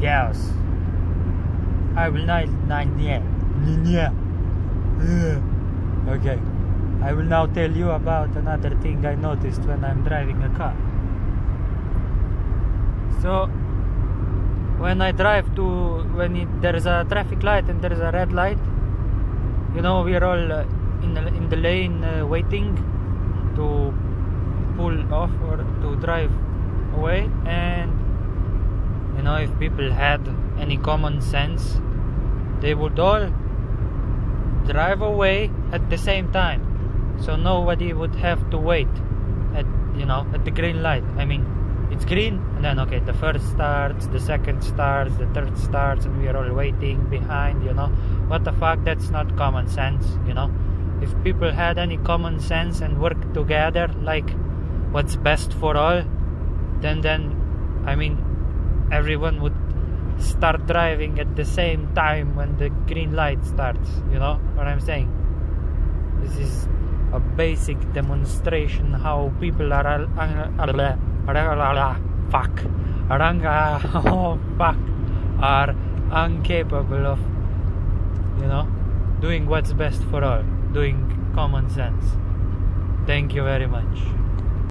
Yes. I will not. Okay. I will now tell you about another thing I noticed when I'm driving a car. So, when I drive there's a traffic light and there's a red light, you know, we're all in the lane waiting to pull off or to drive away. And you know, if people had any common sense, they would all drive away at the same time, so nobody would have to wait at the green light. I mean, it's green, and then okay, the first starts, the second starts, the third starts, and we are all waiting behind. What the fuck? That's not common sense. If people had any common sense and worked together, like what's best for all, then I mean, everyone would start driving at the same time when the green light starts. You know what I'm saying? This is a basic demonstration how people are incapable of doing what's best for all, doing common sense. Thank you very much.